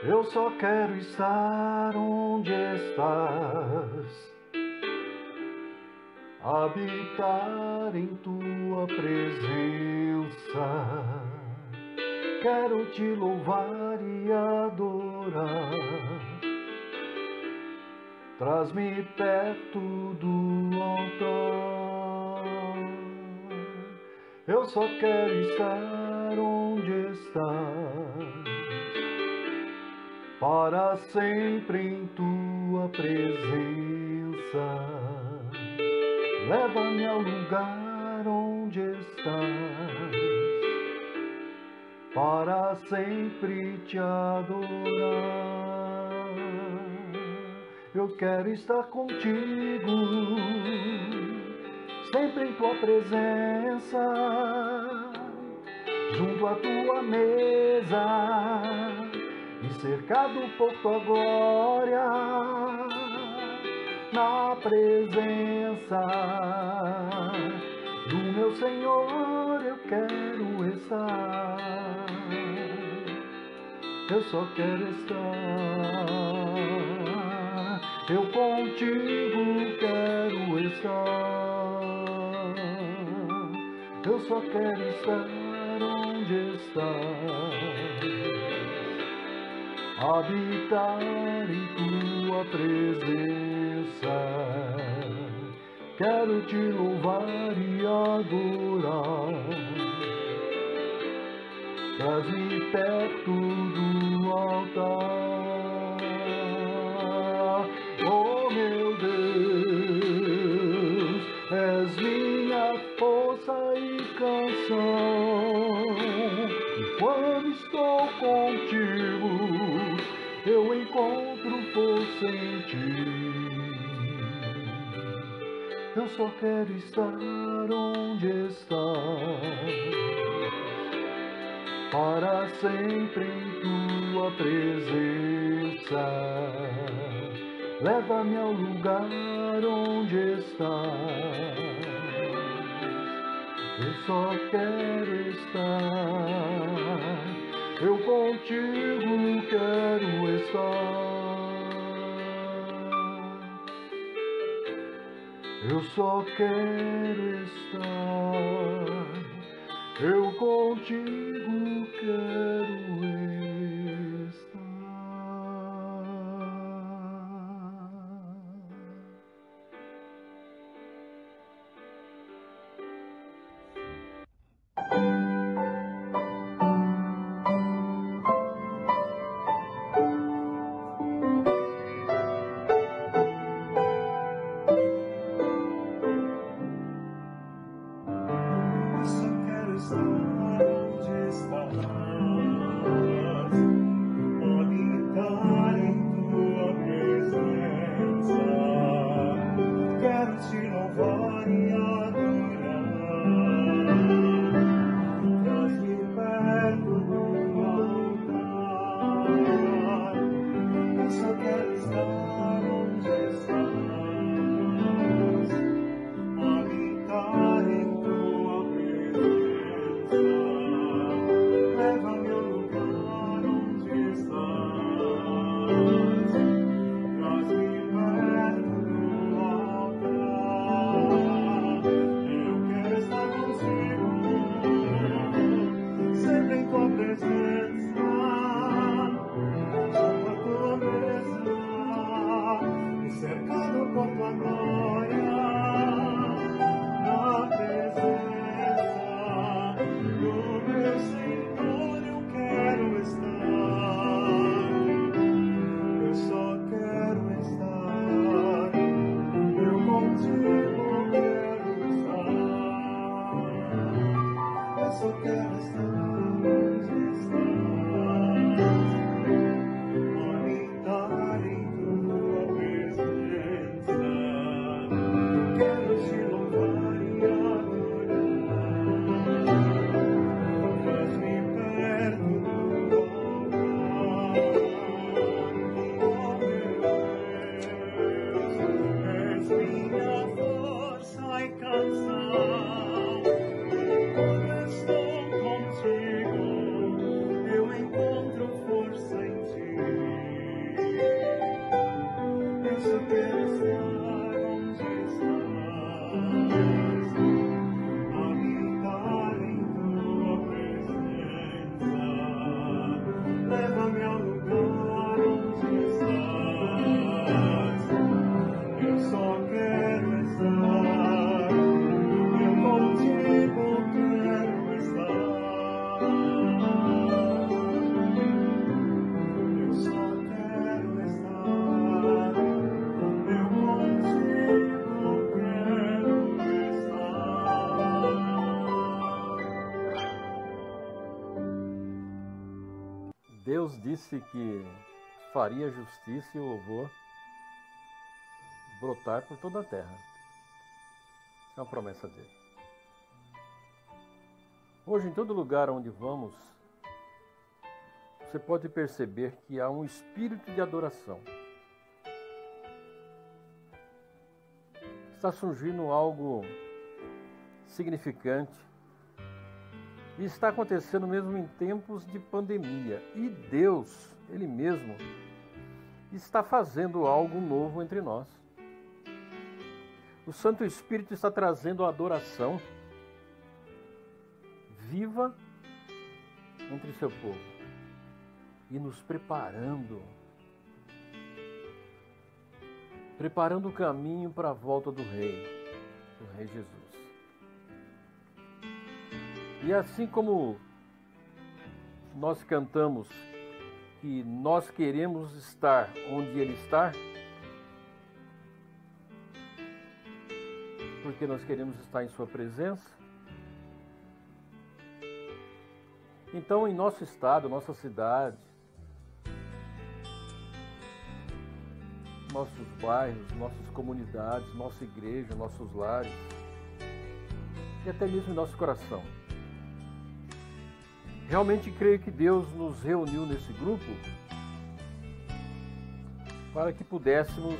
Eu só quero estar onde estás, habitar em tua presença. Quero te louvar e adorar. Traz-me perto do altar. Eu só quero estar onde estás, para sempre em tua presença. Leva-me ao lugar onde estás, para sempre te adorar. Eu quero estar contigo, sempre em tua presença, junto à tua mesa e cercado por tua glória. Na presença do meu Senhor eu quero estar. Eu só quero estar. Eu contigo quero estar. Eu só quero estar onde estás, habitar em tua presença. Quero te louvar e adorar. Traz-me perto do altar. Oh meu Deus, és minha força e canção. E quando estou contigo, eu encontro força em ti. Eu só quero estar onde estás, para sempre em tua presença. Leva-me ao lugar onde estás. Eu só quero estar. Eu contigo quero estar. Eu só quero estar. Eu contigo quero estar. Deus disse que faria a justiça e o louvor brotar por toda a terra. É uma promessa dele. Hoje, em todo lugar onde vamos, você pode perceber que há um espírito de adoração. Está surgindo algo significante e está acontecendo mesmo em tempos de pandemia. E Deus, Ele mesmo, está fazendo algo novo entre nós. O Santo Espírito está trazendo a adoração viva entre seu povo e nos preparando o caminho para a volta do Rei Jesus. E assim como nós cantamos que nós queremos estar onde Ele está, porque nós queremos estar em Sua presença, então em nosso estado, nossa cidade, nossos bairros, nossas comunidades, nossa igreja, nossos lares e até mesmo em nosso coração. Realmente creio que Deus nos reuniu nesse grupo para que pudéssemos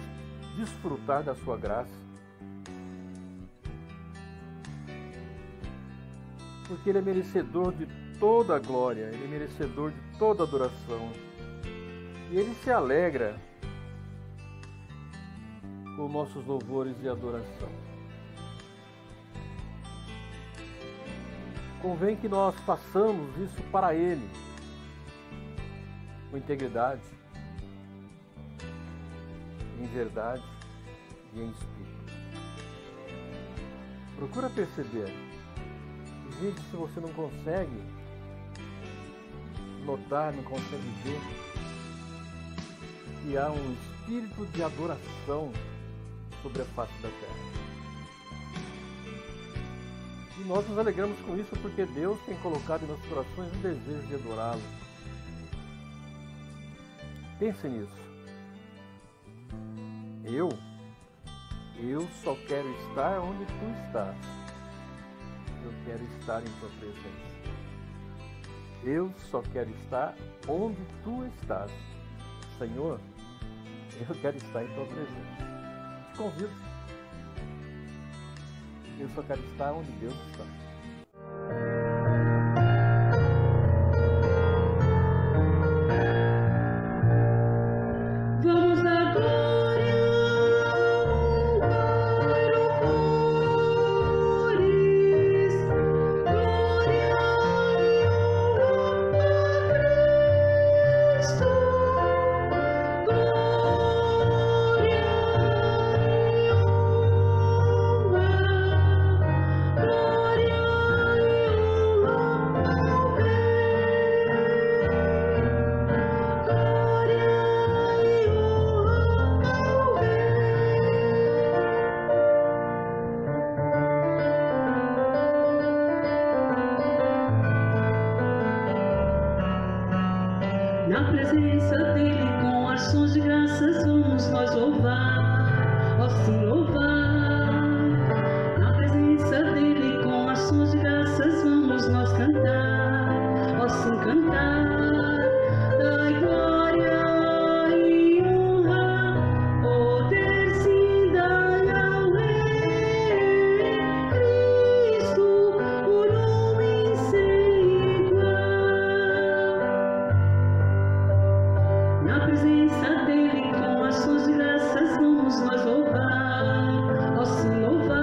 desfrutar da sua graça, porque Ele é merecedor de toda a glória, Ele é merecedor de toda a adoração e Ele se alegra com nossos louvores e adoração. Convém que nós façamos isso para Ele, com integridade, em verdade e em espírito. Procura perceber. Gente, se você não consegue notar, não consegue ver, que há um espírito de adoração sobre a face da terra. E nós nos alegramos com isso porque Deus tem colocado em nossos corações um desejo de adorá-lo. Pense nisso. Eu só quero estar onde tu estás. Eu quero estar em tua presença. Eu só quero estar onde tu estás. Senhor, eu quero estar em tua presença. Te convido. Eu só quero estar onde Deus está. Vamos dar glória ao louvores, glória a Cristo, na presença dele com ações de graças vamos nós louvar, ó sim louvar. Na presença dele com ações de graças vamos nós cantar, ó sim cantar. Dai glória e honra, poder sim dai ao Rei Cristo, o nome sem igual. Na presença dele com ações de graças vamos nós louvar, ó sim louvar.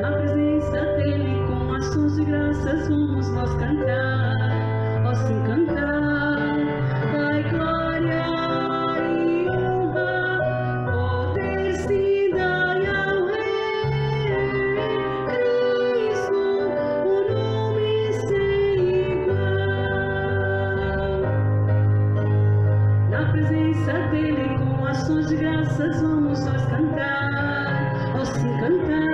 Na presença dele com ações de graças vamos nós cantar, ó sim cantar. Dai glória e honra, poder sim dai ao Rei Cristo, o nome sem igual. Na presença dele com ações de graças vamos nós cantar, ó sim cantar.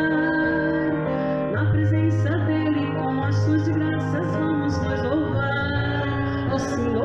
Na presença dele com ações de graças vamos nós louvar, ó sim louvar.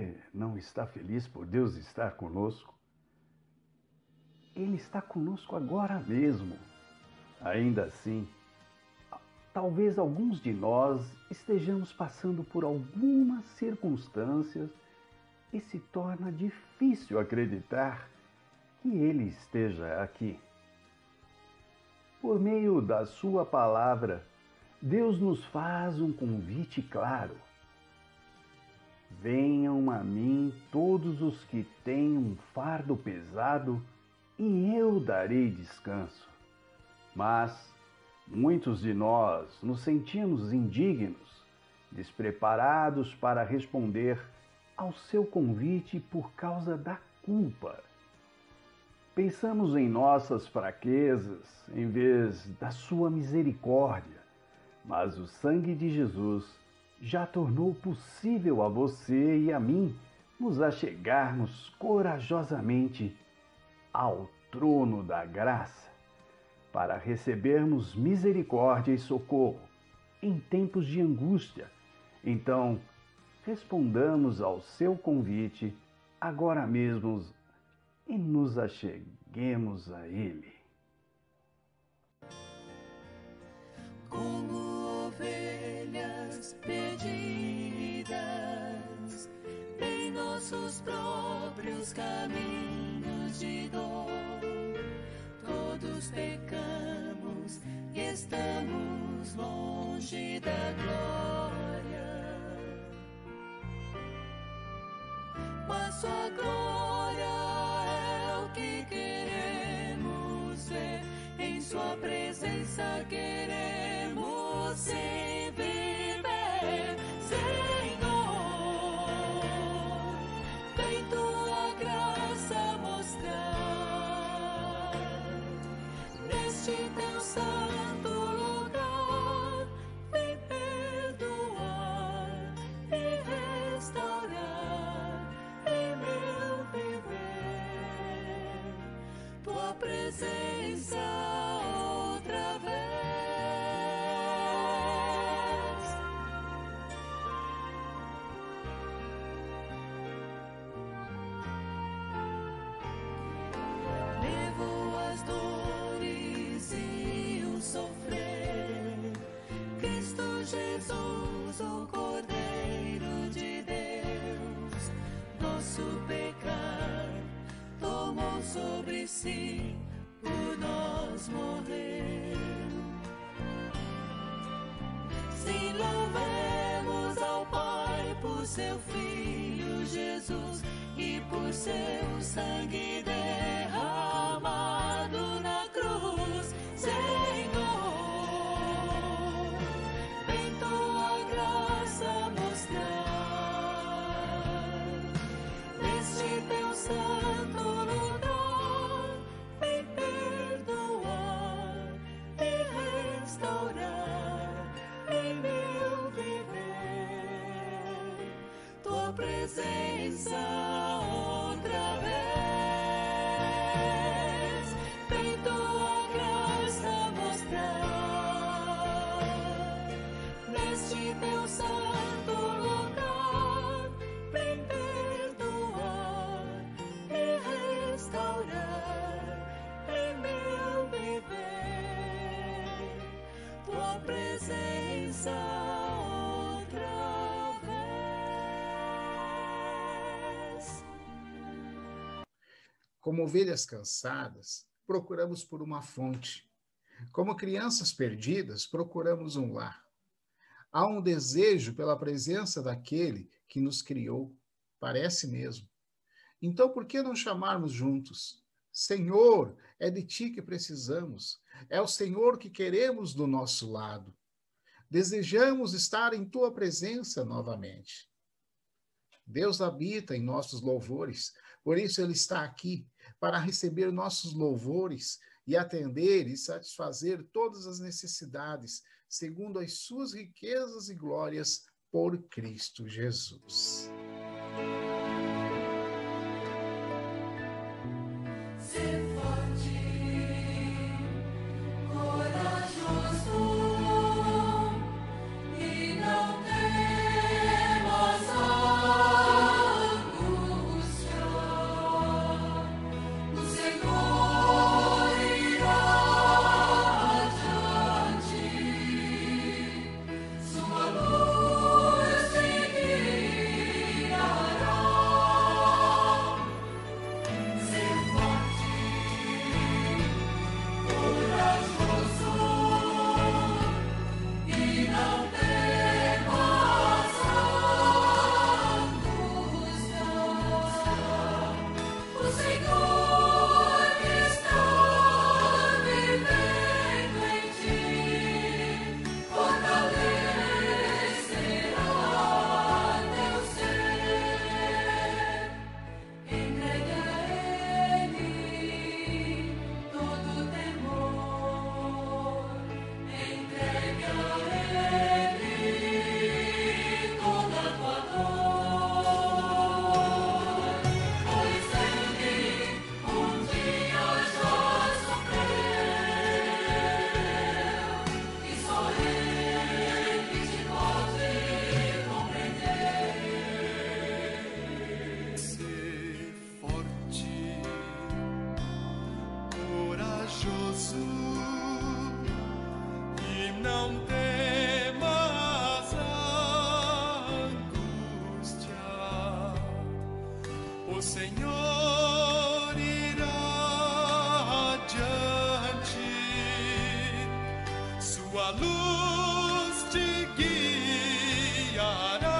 você não está feliz por Deus estar conosco? Ele está conosco agora mesmo. Ainda assim, talvez alguns de nós estejamos passando por algumas circunstâncias e se torna difícil acreditar que Ele esteja aqui. Por meio da sua palavra, Deus nos faz um convite claro. Venham a mim todos os que têm um fardo pesado e eu darei descanso. Mas muitos de nós nos sentimos indignos, despreparados para responder ao seu convite por causa da culpa. Pensamos em nossas fraquezas em vez da sua misericórdia, mas o sangue de Jesus já tornou possível a você e a mim nos achegarmos corajosamente ao trono da graça, para recebermos misericórdia e socorro em tempos de angústia. Então, respondamos ao seu convite agora mesmo e nos acheguemos a Ele. Como ovelhas perdidas em nossos próprios caminhos de dor, todos pecamos e estamos longe da glória. Mas sua glória é o que queremos ver, em sua presença queremos sempre ver. Senhor, vem tua graça mostrar neste teu santo lugar, vem perdoar e restaurar em meu viver tua presença outra vez. Levou as dores e o sofrer, Cristo Jesus, o Cordeiro de Deus, nosso pecado tomou sobre si, por nós morreu. Sim, louvemos ao Pai por seu Filho Jesus e por seu sangue derramado na cruz. Senhor, vem tua graça mostrar neste teu santo lugar, vem perdoar e restaurar em meu viver tua presença outra vez. Vem tua graça mostrar neste teu santo lugar, vem perdoar e restaurar em meu viver tua presença outra vez. Como ovelhas cansadas, procuramos por uma fonte. Como crianças perdidas, procuramos um lar. Há um desejo pela presença daquele que nos criou. Parece mesmo. Então, por que não chamarmos juntos? Senhor, é de ti que precisamos. É o Senhor que queremos do nosso lado. Desejamos estar em tua presença novamente. Deus habita em nossos louvores, por isso Ele está aqui, para receber nossos louvores e atender e satisfazer todas as necessidades, segundo as suas riquezas e glórias por Cristo Jesus. Ser forte, corajoso e não temas a não temas angústia, o Senhor irá adiante, sua luz te guiará.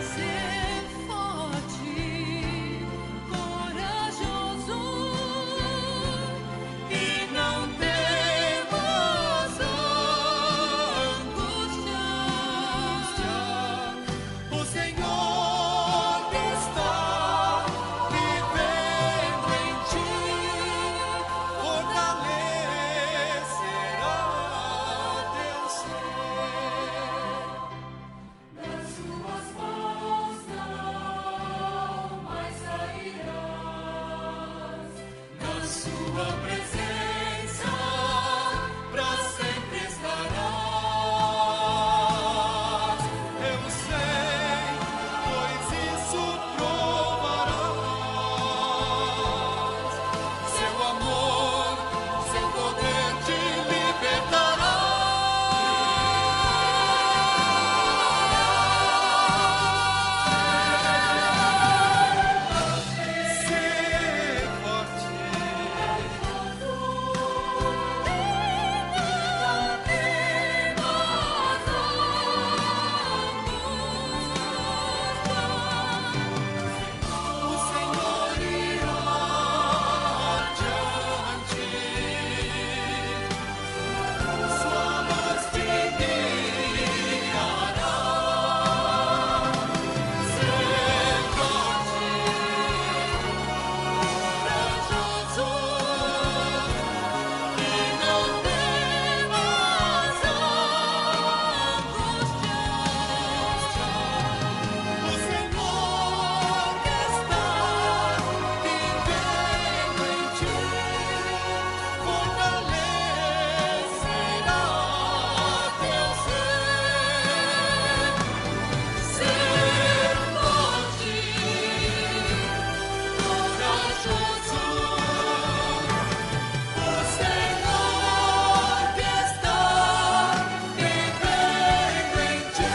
Ser forte, corajoso E não temas angústia, o Senhor está vivendo em ti, fortalecerá teu ser. das suas mãos não mais sairás, Na sua presença pra sempre estarás. Eu sei, pois isso provarás. Seu amor, seu poder te libertará. Ser forte. O Senhor irá adiante, sua luz te guiará. Ser forte, corajoso, e não temas angústia. O Senhor que está vivendo em ti, fortalecerá teu ser. Ser forte, corajoso, o Senhor que está vivendo em ti.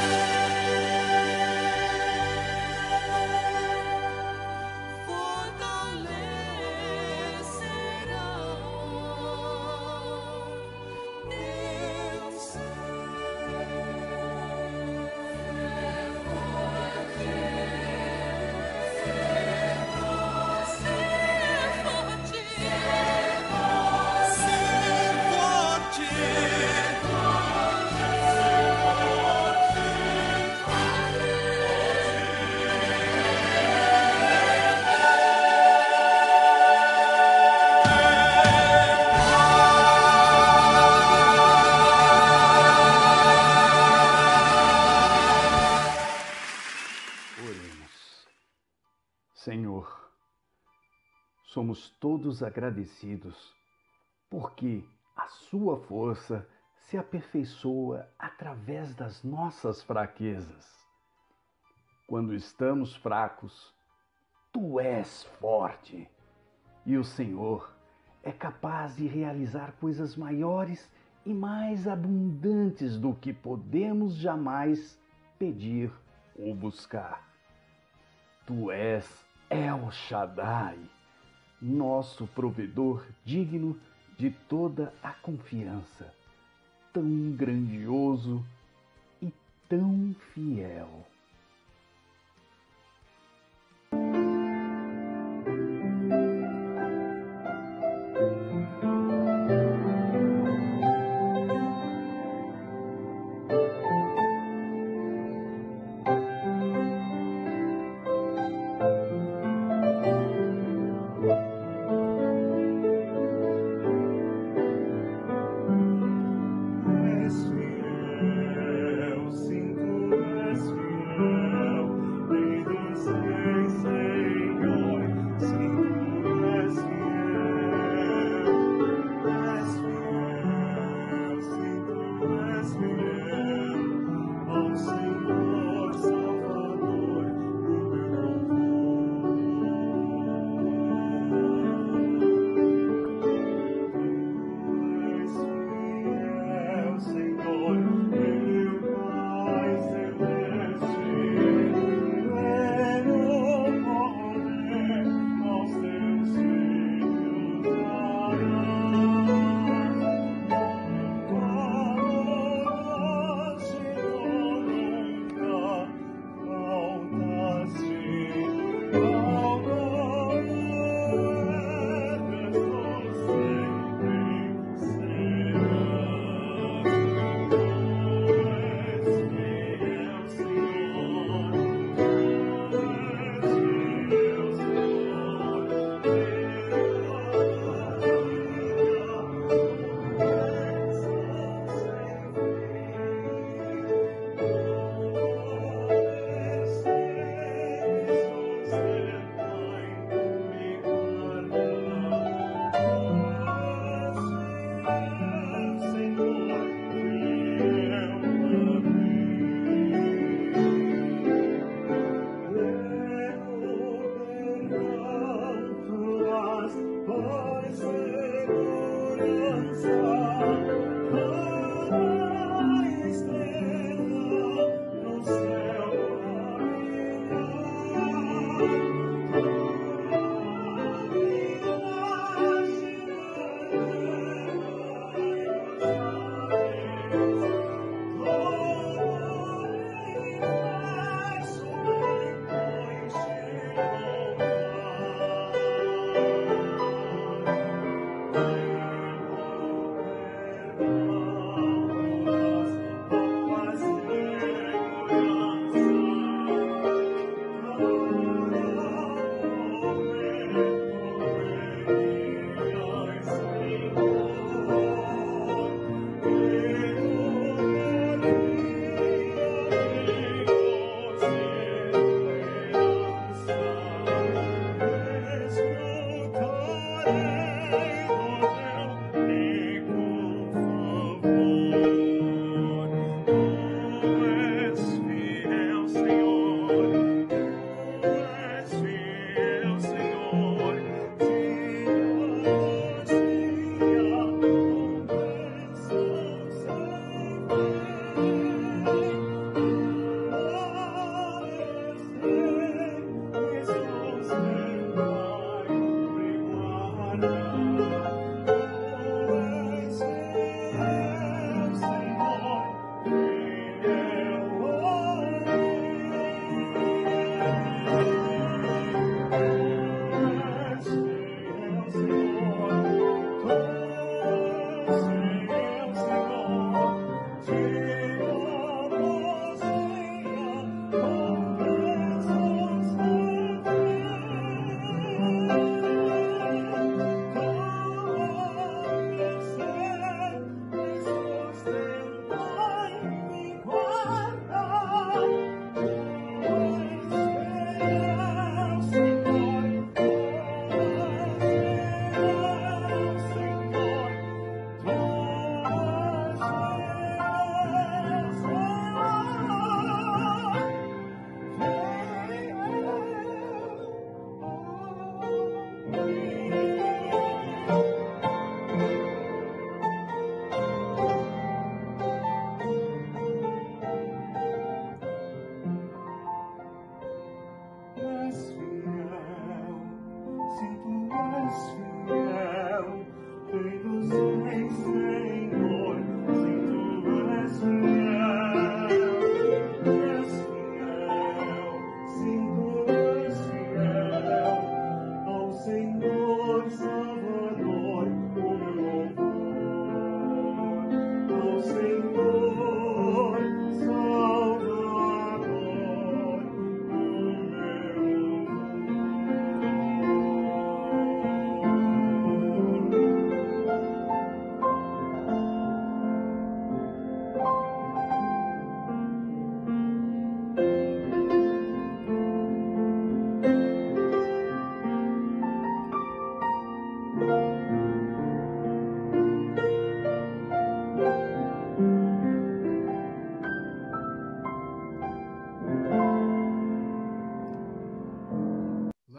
Oremos. Senhor, somos todos agradecidos porque a sua força se aperfeiçoa através das nossas fraquezas. Quando estamos fracos, tu és forte e o Senhor é capaz de realizar coisas maiores e mais abundantes do que podemos jamais pedir ou buscar. Tu és El Shaddai, nosso provedor digno de toda a confiança, tão grandioso e tão fiel. És fiel, sim, tu és fiel.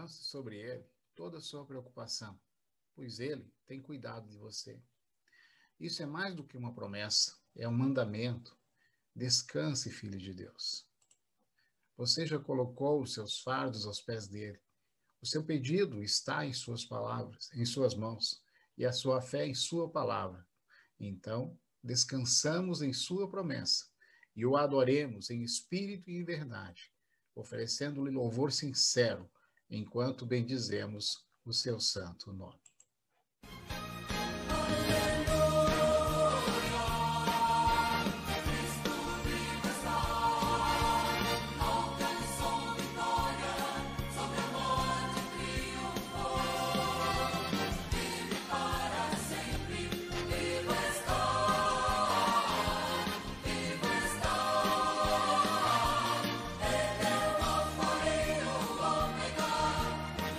Lance sobre ele toda a sua preocupação, pois ele tem cuidado de você. Isso é mais do que uma promessa, é um mandamento. Descanse, filho de Deus. Você já colocou os seus fardos aos pés dele. O seu pedido está em suas palavras, em suas mãos, e a sua fé em sua palavra. Então, descansamos em sua promessa e o adoremos em espírito e em verdade, oferecendo-lhe louvor sincero, enquanto bendizemos o seu santo nome.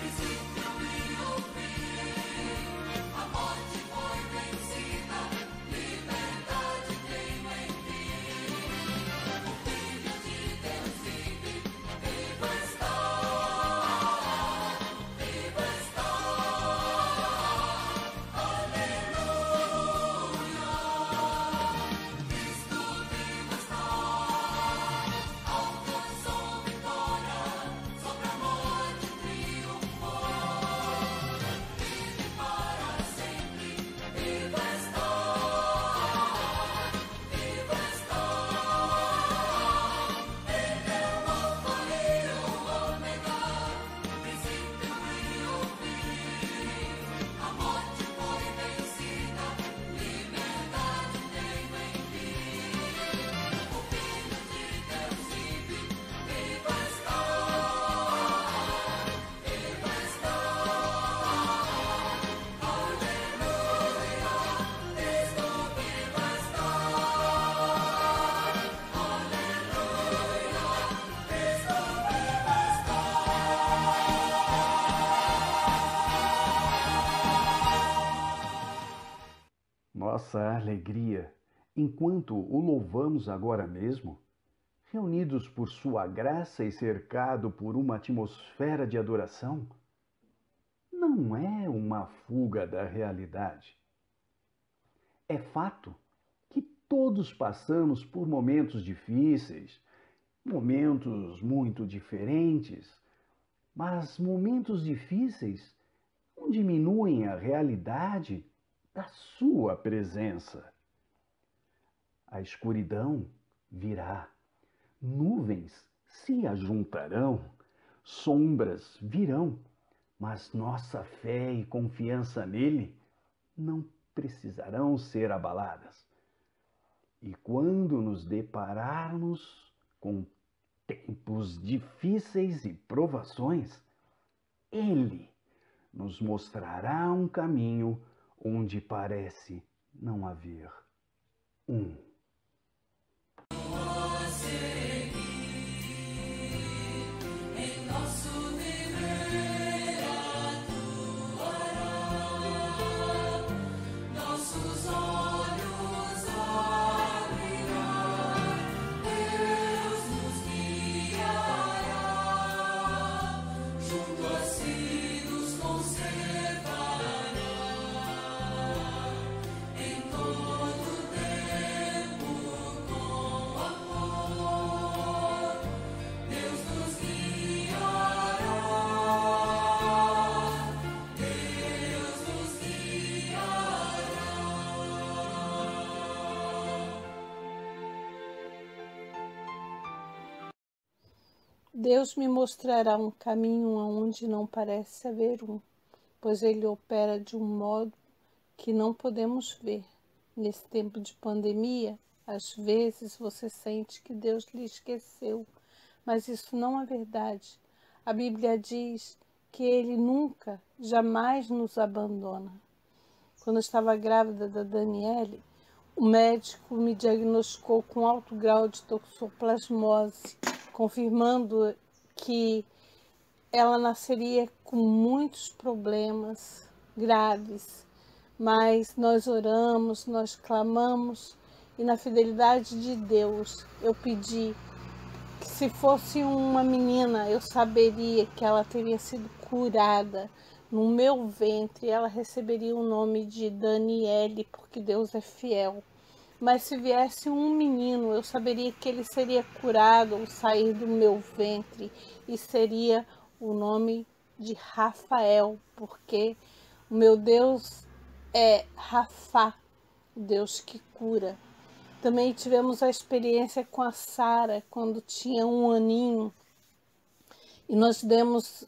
Principio y fin. nossa alegria enquanto o louvamos agora mesmo, reunidos por sua graça e cercado por uma atmosfera de adoração, não é uma fuga da realidade. É fato que todos passamos por momentos difíceis, momentos muito diferentes, mas momentos difíceis não diminuem a realidade da sua presença. A escuridão virá, nuvens se ajuntarão, sombras virão, mas nossa fé e confiança nele não precisarão ser abaladas. E quando nos depararmos com tempos difíceis e provações, ele nos mostrará um caminho onde parece não haver um. Em nosso viver atuará, nossos olhos abrirá, Deus nos guiará, junto a si nos conservará, em todo tempo com amor, Deus nos guiará, Deus nos guiará. Deus me mostrará um caminho aonde não parece haver um, pois Ele opera de um modo que não podemos ver. Nesse tempo de pandemia, às vezes você sente que Deus lhe esqueceu, mas isso não é verdade. A Bíblia diz que Ele nunca, jamais nos abandona. Quando eu estava grávida da Daniele, o médico me diagnosticou com alto grau de toxoplasmose, confirmando que ela nasceria com muitos problemas graves. Mas nós oramos, nós clamamos e na fidelidade de Deus eu pedi que se fosse uma menina eu saberia que ela teria sido curada no meu ventre, ela receberia o nome de Daniele, porque Deus é fiel. Mas se viesse um menino, eu saberia que ele seria curado ao sair do meu ventre e seria o nome de Rafael, porque o meu Deus é Rafa, o Deus que cura. Também tivemos a experiência com a Sara, quando tinha 1 aninho, e nós demos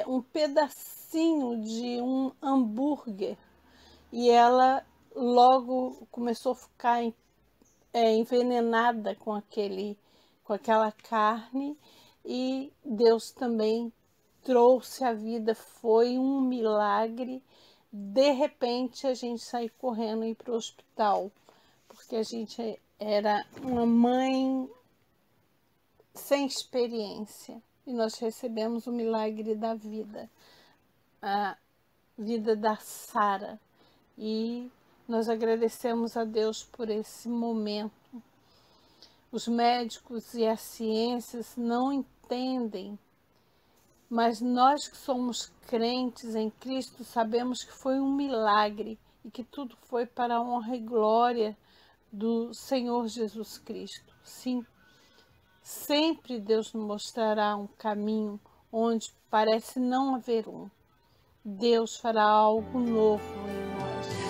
um pedacinho de um hambúrguer, e ela logo começou a ficar envenenada com aquela carne, e Deus também trouxe a vida, foi um milagre. De repente a gente saiu correndo e ir para o hospital, porque a gente era uma mãe sem experiência, e nós recebemos o milagre da vida, a vida da Sara, e nós agradecemos a Deus por esse momento. Os médicos e as ciências não entendem, mas nós que somos crentes em Cristo sabemos que foi um milagre e que tudo foi para a honra e glória do Senhor Jesus Cristo. Sim, sempre Deus nos mostrará um caminho onde parece não haver um. Deus fará algo novo em nós.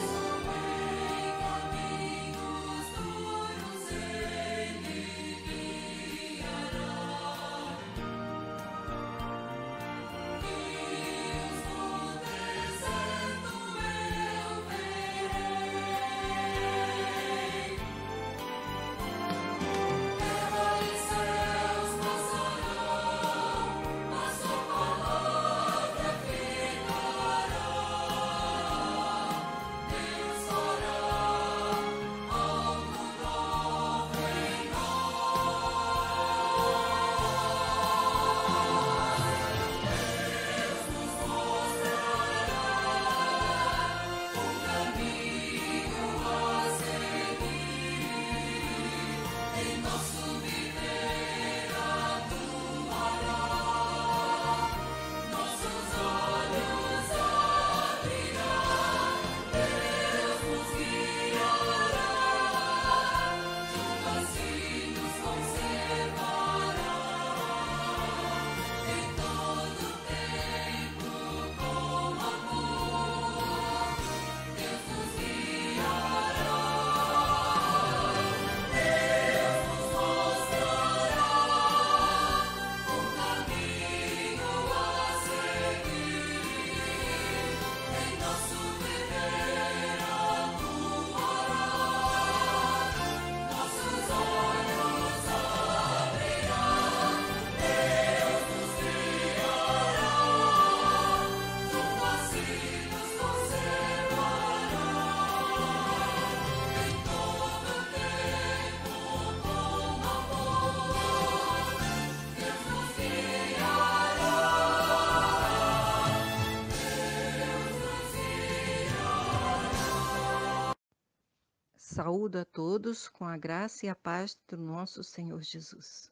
Saúdo a todos com a graça e a paz do nosso Senhor Jesus.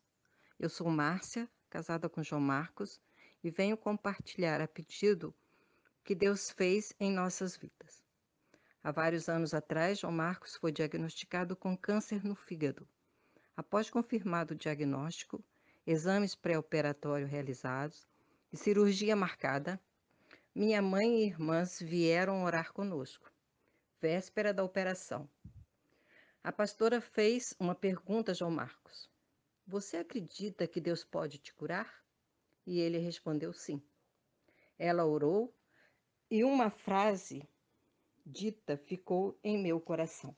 Eu sou Márcia, casada com João Marcos, e venho compartilhar a pedido que Deus fez em nossas vidas. Há vários anos atrás, João Marcos foi diagnosticado com câncer no fígado. Após confirmado o diagnóstico, exames pré-operatórios realizados e cirurgia marcada, minha mãe e irmãs vieram orar conosco, véspera da operação. A pastora fez uma pergunta a João Marcos. Você acredita que Deus pode te curar? E ele respondeu sim. Ela orou e uma frase dita ficou em meu coração.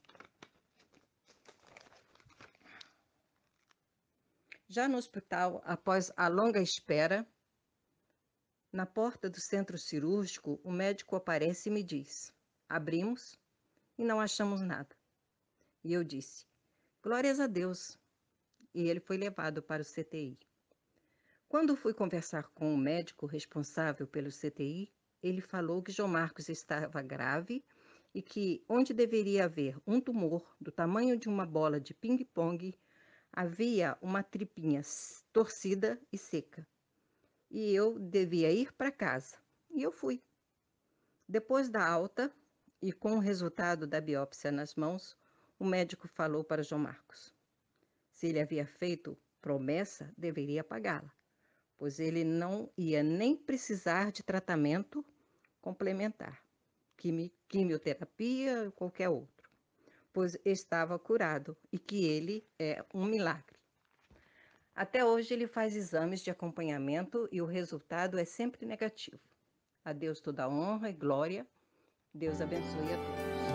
Já no hospital, após a longa espera, na porta do centro cirúrgico, o médico aparece e me diz: abrimos e não achamos nada. E eu disse: glórias a Deus. E ele foi levado para o CTI. Quando fui conversar com o médico responsável pelo CTI, ele falou que João Marcos estava grave e que onde deveria haver um tumor do tamanho de uma bola de ping-pong, havia uma tripinha torcida e seca. E eu devia ir para casa. E eu fui. Depois da alta e com o resultado da biópsia nas mãos, o médico falou para João Marcos: se ele havia feito promessa, deveria pagá-la, pois ele não ia nem precisar de tratamento complementar, quimioterapia ou qualquer outro, pois estava curado e que ele é um milagre. Até hoje ele faz exames de acompanhamento e o resultado é sempre negativo. A Deus toda a honra e glória. Deus abençoe a todos.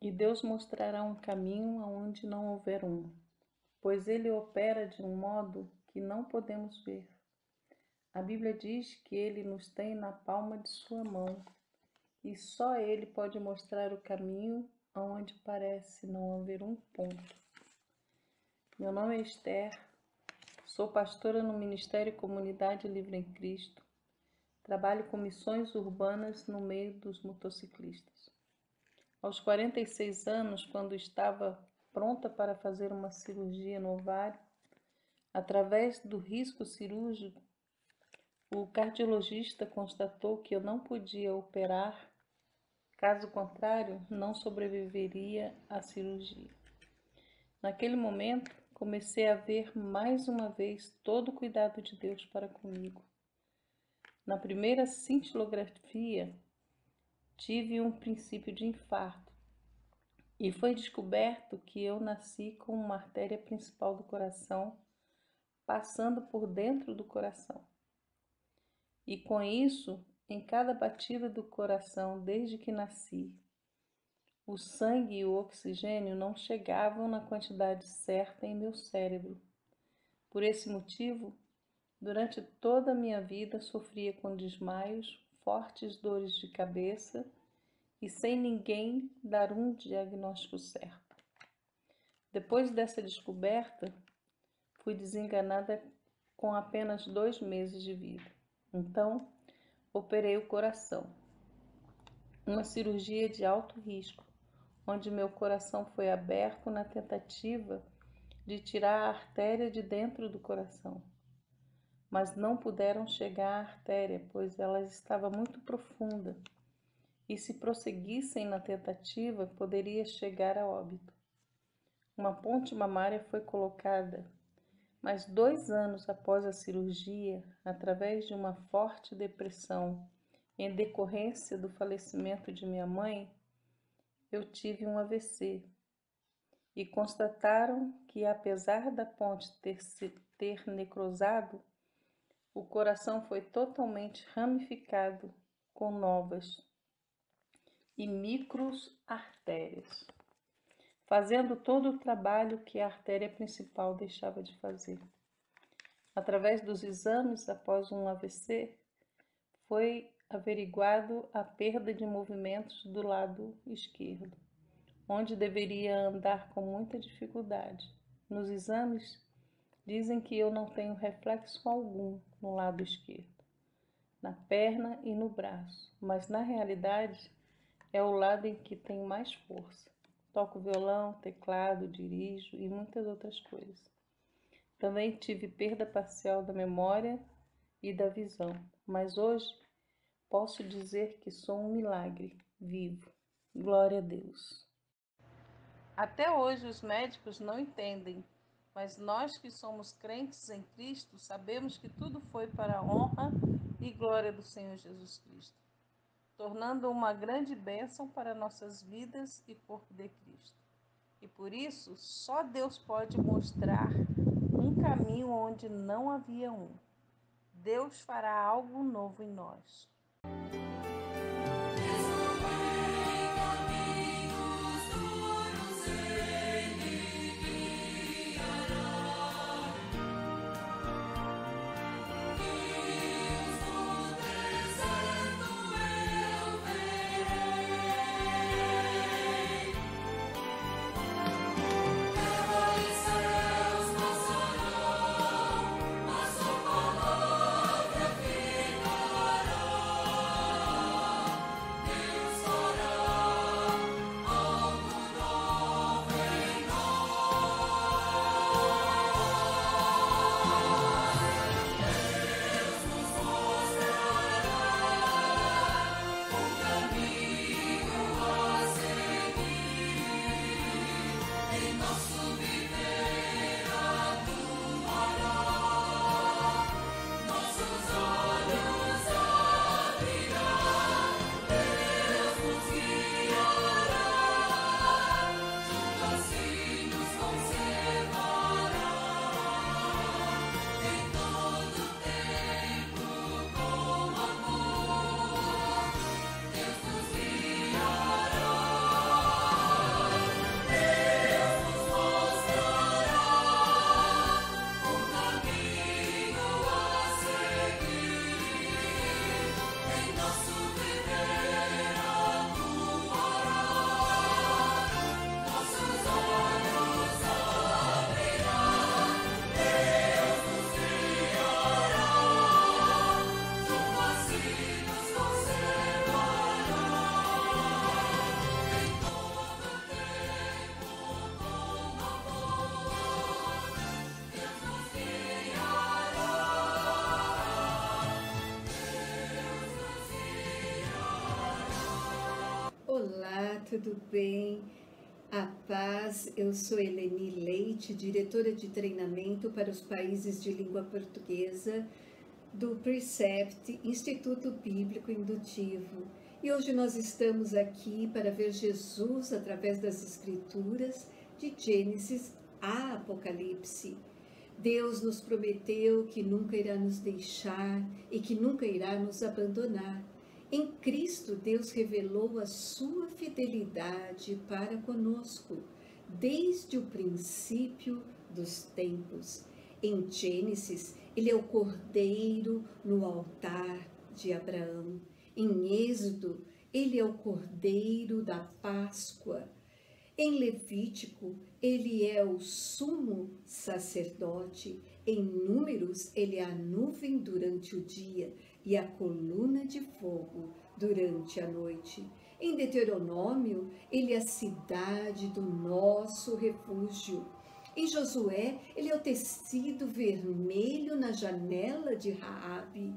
E Deus mostrará um caminho aonde não houver um, pois Ele opera de um modo que não podemos ver. A Bíblia diz que Ele nos tem na palma de sua mão, e só Ele pode mostrar o caminho aonde parece não haver um ponto. Meu nome é Esther, sou pastora no Ministério Comunidade Livre em Cristo. Trabalho com missões urbanas no meio dos motociclistas. Aos 46 anos, quando estava pronta para fazer uma cirurgia no ovário, através do risco cirúrgico, o cardiologista constatou que eu não podia operar, caso contrário, não sobreviveria à cirurgia. Naquele momento, comecei a ver mais uma vez todo o cuidado de Deus para comigo. Na primeira cintilografia, tive um princípio de infarto E foi descoberto que eu nasci com uma artéria principal do coração passando por dentro do coração. E com isso, em cada batida do coração desde que nasci, o sangue e o oxigênio não chegavam na quantidade certa em meu cérebro. Por esse motivo, durante toda a minha vida sofria com desmaios, fortes dores de cabeça e sem ninguém dar um diagnóstico certo. Depois dessa descoberta, fui desenganada com apenas 2 meses de vida. Então, operei o coração. Uma cirurgia de alto risco, onde meu coração foi aberto na tentativa de tirar a artéria de dentro do coração. Mas não puderam chegar à artéria, pois ela estava muito profunda. E se prosseguissem na tentativa, poderia chegar a óbito. Uma ponte mamária foi colocada, mas 2 anos após a cirurgia, através de uma forte depressão em decorrência do falecimento de minha mãe, eu tive um AVC e constataram que, apesar da ponte ter necrosado, o coração foi totalmente ramificado com novas e microartérias, fazendo todo o trabalho que a artéria principal deixava de fazer. Através dos exames após um AVC, foi averiguado a perda de movimentos do lado esquerdo, onde deveria andar com muita dificuldade. Nos exames, dizem que eu não tenho reflexo algum no lado esquerdo, na perna e no braço, mas na realidade é o lado em que tenho mais força. Toco violão, teclado, dirijo e muitas outras coisas. Também tive perda parcial da memória e da visão, mas hoje posso dizer que sou um milagre vivo. Glória a Deus. Até hoje os médicos não entendem, mas nós que somos crentes em Cristo sabemos que tudo foi para a honra e glória do Senhor Jesus Cristo, tornando uma grande bênção para nossas vidas e corpo de Cristo. E por isso, só Deus pode mostrar um caminho onde não havia um. Deus fará algo novo em nós. Olá, tudo bem? A paz, eu sou Eleni Leite, diretora de treinamento para os países de língua portuguesa do Precept, Instituto Bíblico Indutivo. E hoje nós estamos aqui para ver Jesus através das Escrituras, de Gênesis a Apocalipse. Deus nos prometeu que nunca irá nos deixar e que nunca irá nos abandonar. Em Cristo, Deus revelou a sua fidelidade para conosco, desde o princípio dos tempos. Em Gênesis, ele é o cordeiro no altar de Abraão. Em Êxodo, ele é o cordeiro da Páscoa. Em Levítico, ele é o sumo sacerdote. Em Números, ele é a nuvem durante o dia e a coluna de fogo durante a noite. Em Deuteronômio, ele é a cidade do nosso refúgio. Em Josué, ele é o tecido vermelho na janela de Raabe.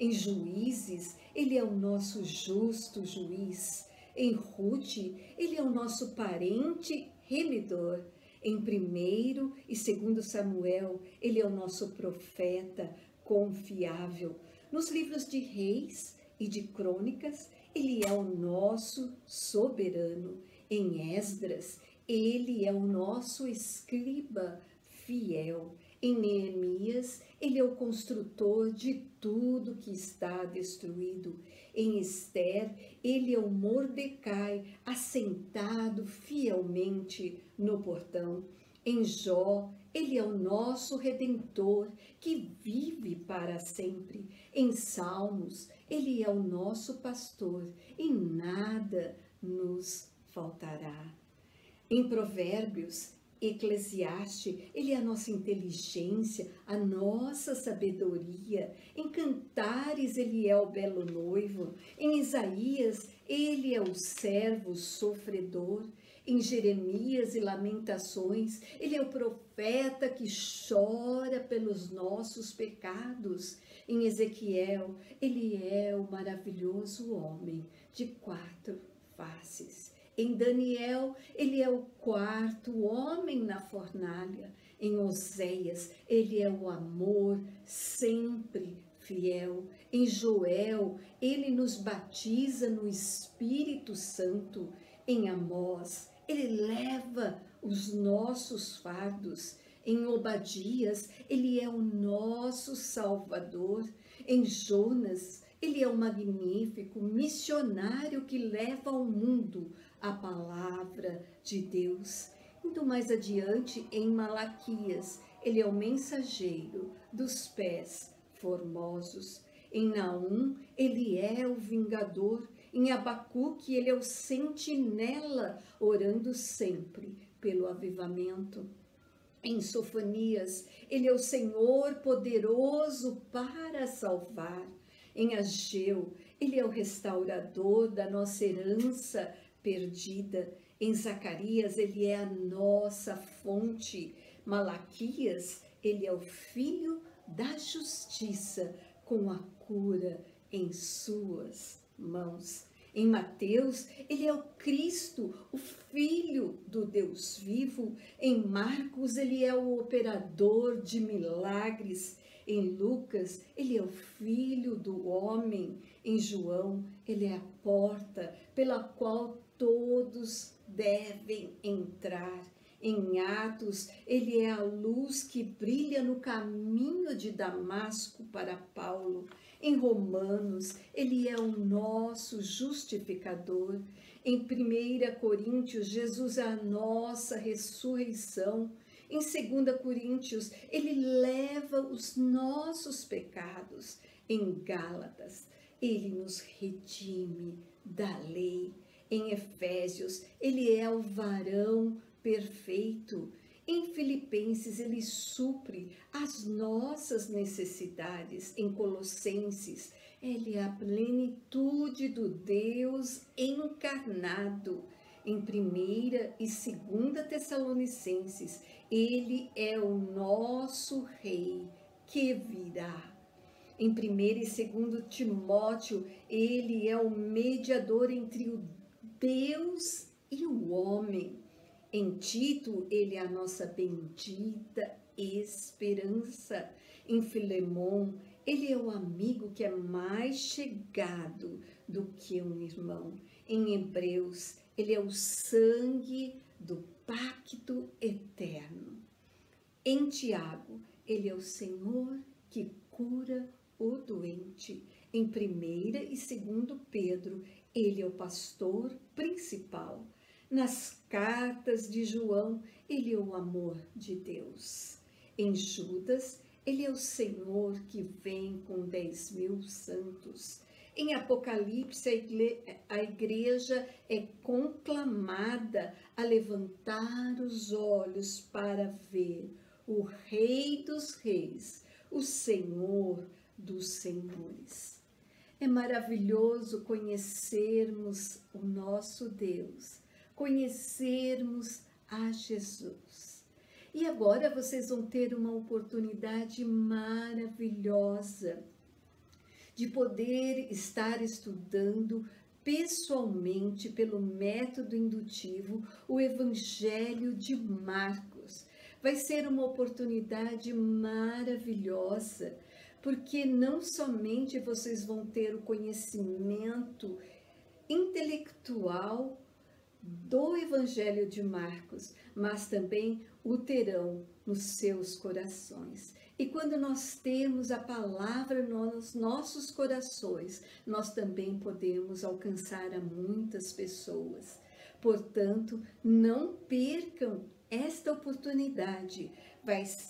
Em Juízes, ele é o nosso justo juiz. Em Ruth, ele é o nosso parente remidor. Em 1º e 2º Samuel, ele é o nosso profeta confiável. Nos livros de Reis e de Crônicas, ele é o nosso soberano. Em Esdras, ele é o nosso escriba fiel. Em Neemias, ele é o construtor de tudo que está destruído. Em Ester, ele é o Mordecai, assentado fielmente no portão. Em Jó, ele é o nosso Redentor, que vive para sempre. Em Salmos, ele é o nosso pastor, e nada nos faltará. Em Provérbios, Eclesiastes, ele é a nossa inteligência, a nossa sabedoria. Em Cantares, ele é o belo noivo. Em Isaías, ele é o servo sofredor. Em Jeremias e Lamentações, ele é o profeta que chora pelos nossos pecados. Em Ezequiel, ele é o maravilhoso homem de 4 faces. Em Daniel, ele é o 4º homem na fornalha. Em Oséias, ele é o amor sempre fiel. Em Joel, ele nos batiza no Espírito Santo. Em Amós, ele leva os nossos fardos. Em Obadias, ele é o nosso Salvador. Em Jonas, ele é o magnífico missionário que leva ao mundo a palavra de Deus. Indo mais adiante, em Malaquias, ele é o mensageiro dos pés formosos. Em Naum, ele é o vingador. Em Abacuque, ele é o sentinela, orando sempre pelo avivamento. Em Sofonias, ele é o Senhor poderoso para salvar. Em Ageu, ele é o restaurador da nossa herança perdida. Em Zacarias, ele é a nossa fonte. Malaquias, ele é o filho da justiça, com a cura em suas mãos. Em Mateus, ele é o Cristo, o Filho do Deus vivo. Em Marcos, ele é o operador de milagres. Em Lucas, ele é o Filho do homem. Em João, ele é a porta pela qual todos devem entrar. Em Atos, ele é a luz que brilha no caminho de Damasco para Paulo. Em Romanos, ele é o nosso justificador. Em 1 Coríntios, Jesus é a nossa ressurreição. Em 2 Coríntios, ele leva os nossos pecados. Em Gálatas, ele nos redime da lei. Em Efésios, ele é o varão perfeito. Em Filipenses, ele supre as nossas necessidades. Em Colossenses, ele é a plenitude do Deus encarnado. Em 1ª e 2ª Tessalonicenses, ele é o nosso Rei que virá. Em 1º e 2º Timóteo, ele é o mediador entre o Deus e o homem. Em Tito, ele é a nossa bendita esperança. Em Filemon, ele é o amigo que é mais chegado do que um irmão. Em Hebreus, ele é o sangue do pacto eterno. Em Tiago, ele é o Senhor que cura o doente. Em 1ª e 2º Pedro, ele é o pastor principal. Nas cartas de João, ele é o amor de Deus. Em Judas, ele é o Senhor que vem com 10.000 santos. Em Apocalipse, a igreja é conclamada a levantar os olhos para ver o Rei dos Reis, o Senhor dos Senhores. É maravilhoso conhecermos o nosso Deus, conhecermos a Jesus. E agora vocês vão ter uma oportunidade maravilhosa de poder estar estudando pessoalmente, pelo método indutivo, o Evangelho de Marcos. Vai ser uma oportunidade maravilhosa, porque não somente vocês vão ter o conhecimento intelectual do Evangelho de Marcos, mas também o terão nos seus corações. E quando nós temos a palavra nos nossos corações, nós também podemos alcançar a muitas pessoas. Portanto, não percam esta oportunidade.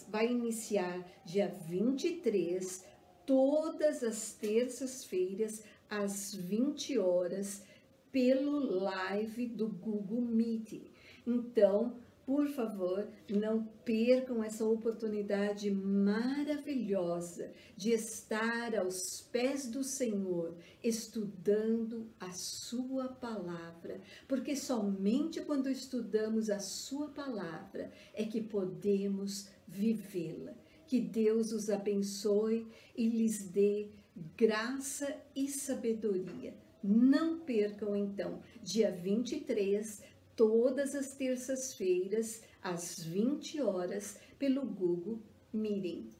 Vai iniciar dia 23, todas as terças-feiras, às 20 horas, pelo live do Google Meeting. Então, por favor, não percam essa oportunidade maravilhosa de estar aos pés do Senhor, estudando a sua palavra, porque somente quando estudamos a sua palavra é que podemos vivê-la. Que Deus os abençoe e lhes dê graça e sabedoria. Não percam, então, dia 23, todas as terças-feiras, às 20 horas, pelo Google Meeting.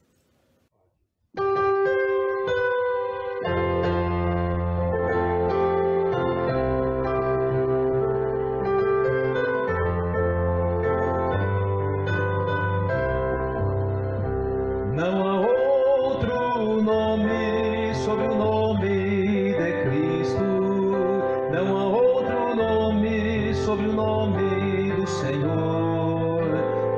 Não há outro nome sobre o nome de Cristo. Não há outro nome sobre o nome do Senhor.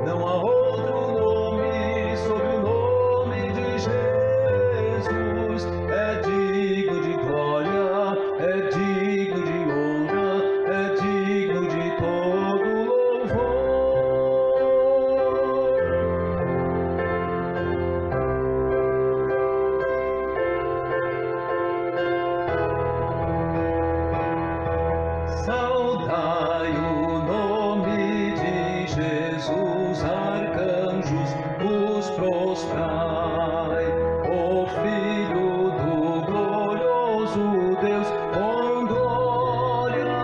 Não há outro nome sobre o nome de Jesus. É digno de glória, é digno de honra, é digno de todo louvor. Saudai o nome de Jesus, arcanjos, vos prostrai, ó Filho do glorioso Deus, com glória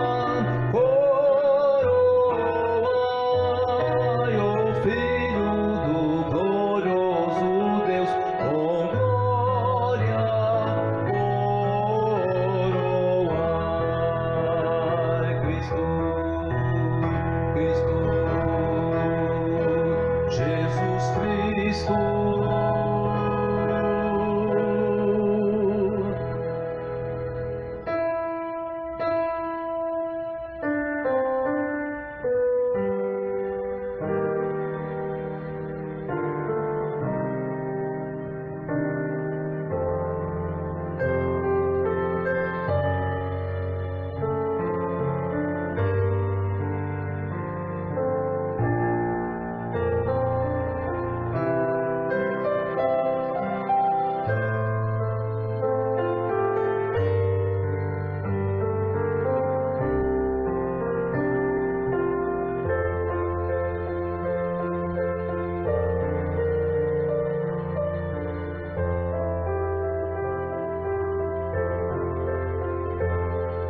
coroai, ó Filho do glorioso Deus, com glória coroai. Cristo, Jesus Cristo.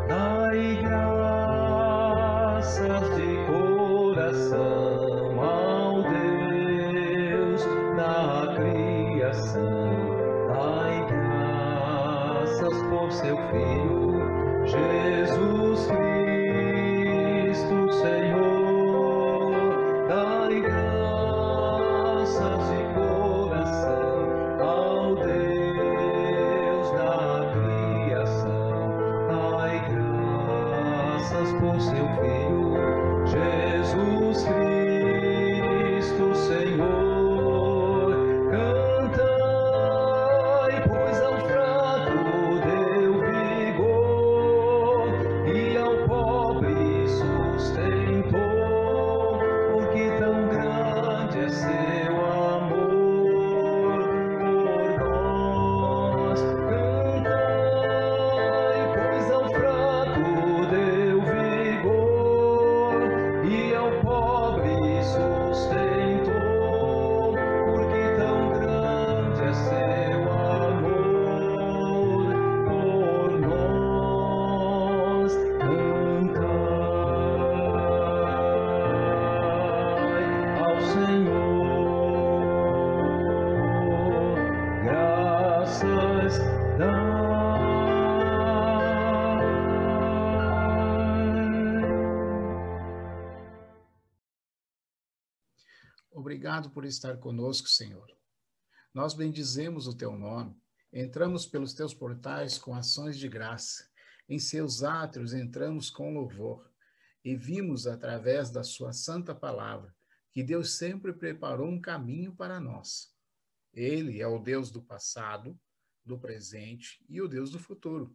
Dai graças de coração ao Deus da criação. Dai graças por seu Filho, Jesus Cristo, Senhor, dai graças de coração ao Deus da criação. Dai graças por seu Filho, Jesus Cristo, Senhor. Cantai, pois ao fraco deu vigor e ao pobre sustentou, porque tão grande é seu amor por nós. Cantai, pois ao fraco deu vigor e ao pobre sustentou, porque tão grande é seu amor por nós. Cantai ao Senhor, graças dai. Obrigado por estar conosco, Senhor. Nós bendizemos o teu nome, entramos pelos teus portais com ações de graça, em seus átrios entramos com louvor, e vimos através da sua santa palavra que Deus sempre preparou um caminho para nós. Ele é o Deus do passado, do presente e o Deus do futuro.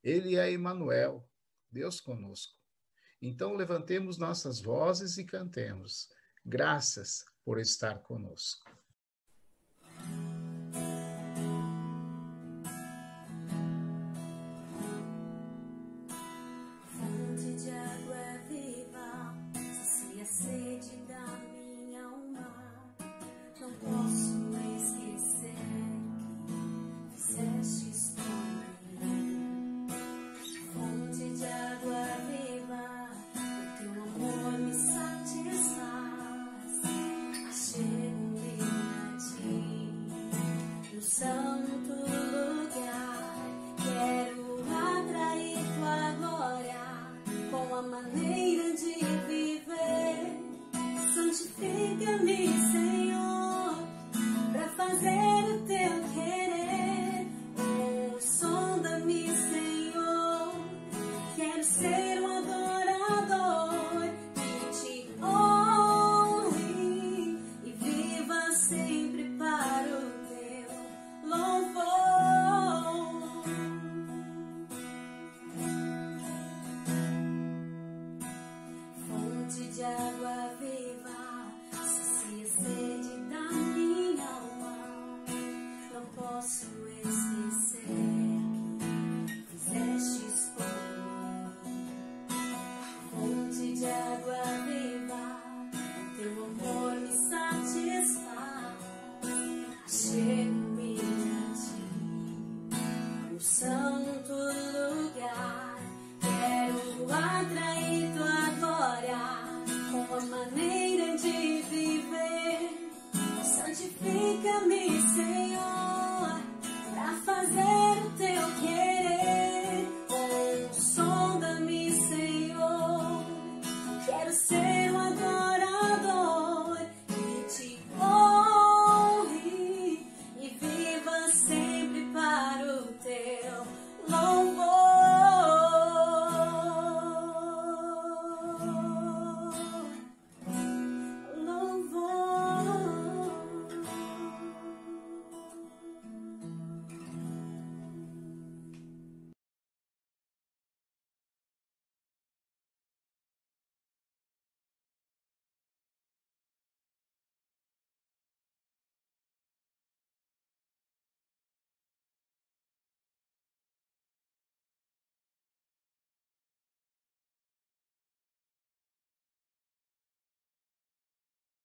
Ele é Emanuel, Deus conosco. Então levantemos nossas vozes e cantemos. Graças por estar conosco. Fonte de água viva, sacia a sede da minha alma. Não posso esquecer que fizestes por mim. Fonte de água viva, o teu amor me satisfaz. Achego-me a ti, no santo lugar. Quero atrair tua glória com a maneira de viver. Santifica-me, Senhor, pra fazer o teu querer. Oh, sonda-me, Senhor, quero ser um adorador que te honre e viva sempre para o teu louvor. Fonte de água viva, sacia a sede da minha alma. Não posso esquecer que fizestes por mim. Fonte de água viva, o teu amor me satisfaz. Achego-me a ti, no santo lugar. Quero atrair tua glória com a maneira de viver. Santifica-me, Senhor, pra fazer o teu querer.